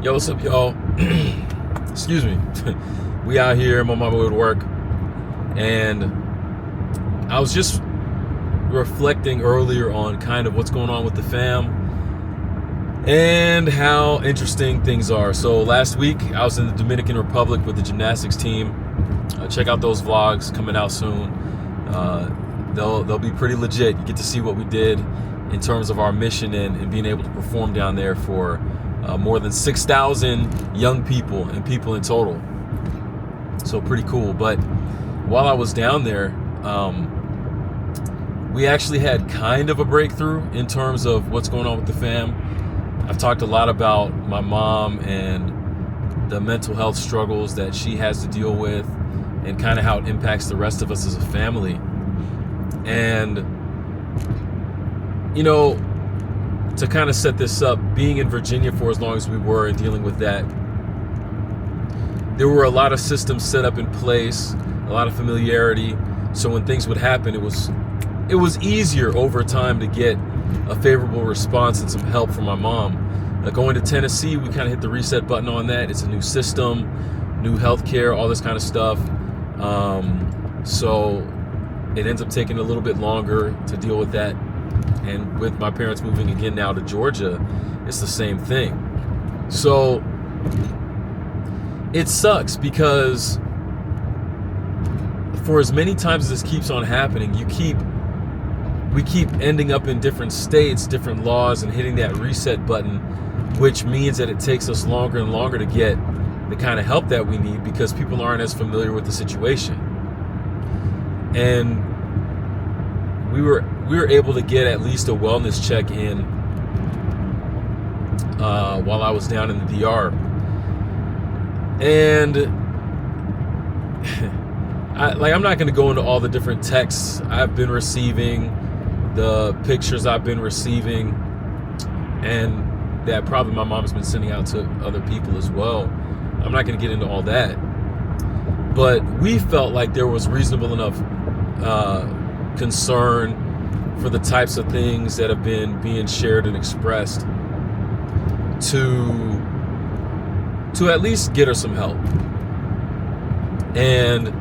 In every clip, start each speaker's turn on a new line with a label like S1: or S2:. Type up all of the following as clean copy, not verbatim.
S1: Yo, what's up, y'all? Excuse me. We out here. I'm on my way to work, and I was just reflecting earlier on kind of what's going on with the fam and how interesting things are. So last week I was in the Dominican Republic with the gymnastics team. Check out those vlogs coming out soon. They'll be pretty legit. You get to see what we did in terms of our mission and being able to perform down there for more than 6,000 young people and people in total. So pretty cool. But while I was down there, we actually had kind of a breakthrough in terms of what's going on with the fam. I've talked a lot about my mom and the mental health struggles that she has to deal with and kind of how it impacts the rest of us as a family. And, you know, to kind of set this up, being in Virginia for as long as we were and dealing with that, there were a lot of systems set up in place, a lot of familiarity. So when things would happen, it was easier over time to get a favorable response and some help from my mom. Going to Tennessee, we kind of hit the reset button on that. It's a new system, new healthcare, all this kind of stuff. So it ends up taking a little bit longer to deal with that. And with my parents moving again now to Georgia, it's the same thing. So it sucks because for as many times as this keeps on happening, we keep ending up in different states, different laws, and hitting that reset button, which means that it takes us longer and longer to get the kind of help that we need because people aren't as familiar with the situation. And we were able to get at least a wellness check in while I was down in the DR. And I'm not going to go into all the different texts I've been receiving, the pictures I've been receiving, and that probably my mom's been sending out to other people as well. I'm not going to get into all that. But we felt like there was reasonable enough concern for the types of things that have been being shared and expressed to at least get her some help. And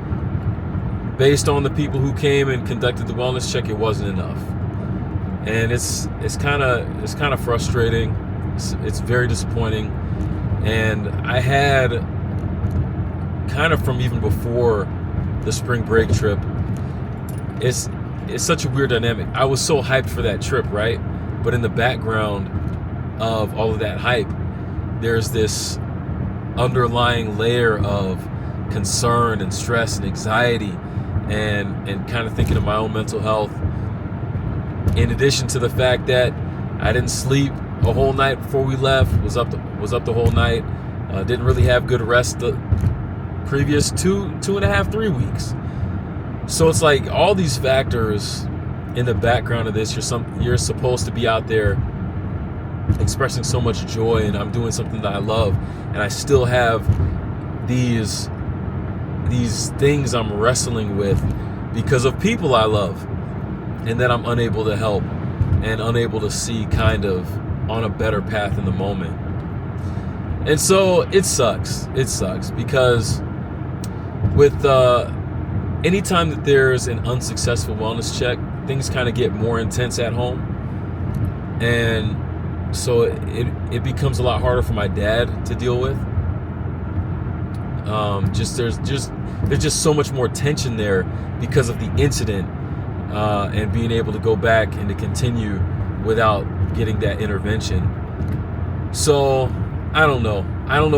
S1: based on the people who came and conducted the wellness check, it wasn't enough. And it's kind of frustrating. It's very disappointing. And I had kind of from even before the spring break trip, it's such a weird dynamic. I was so hyped for that trip, right? But in the background of all of that hype, there's this underlying layer of concern and stress and anxiety and kind of thinking of my own mental health. In addition to the fact that I didn't sleep a whole night before we left, was up the whole night, didn't really have good rest the previous 2.5, 3 weeks. So it's like all these factors in the background of this. You're supposed to be out there expressing so much joy, and I'm doing something that I love, and I still have these things I'm wrestling with because of people I love, and that I'm unable to help and unable to see kind of on a better path in the moment. And so it sucks because with anytime that there's an unsuccessful wellness check, things kind of get more intense at home. And so it becomes a lot harder for my dad to deal with. There's just so much more tension there because of the incident, and being able to go back and to continue without getting that intervention. So I don't know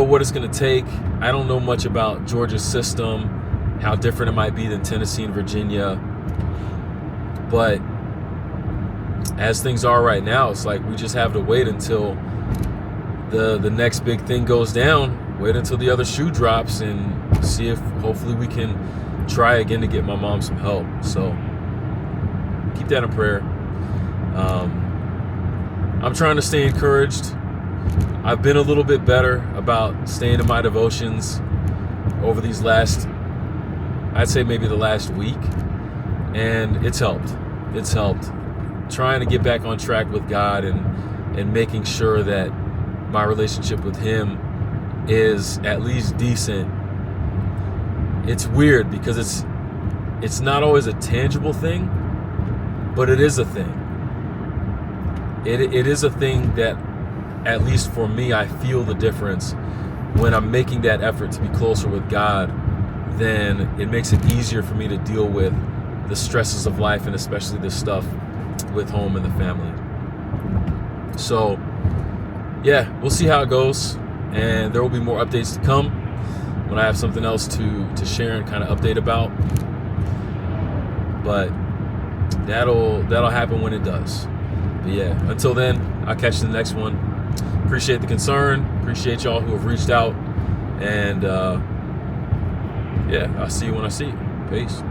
S1: what it's going to take. I don't know much about Georgia's system, how different it might be than Tennessee and Virginia. But as things are right now, it's like we just have to wait until the next big thing goes down, wait until the other shoe drops, and see if hopefully we can try again to get my mom some help. So keep that in prayer. I'm trying to stay encouraged. I've been a little bit better about staying in my devotions over these I'd say maybe the last week, and it's helped. Trying to get back on track with God and making sure that my relationship with Him is at least decent. It's weird because it's not always a tangible thing, but it is a thing. It is a thing that, at least for me, I feel the difference when I'm making that effort to be closer with God. Then it makes it easier for me to deal with the stresses of life, and especially this stuff with home and the family. So yeah, we'll see how it goes, and there will be more updates to come when I have something else to share and kind of update about. But that'll happen when it does. But yeah, until then, I'll catch you in the next one. Appreciate the concern. Appreciate y'all who have reached out. And yeah, I'll see you when I see you. Peace.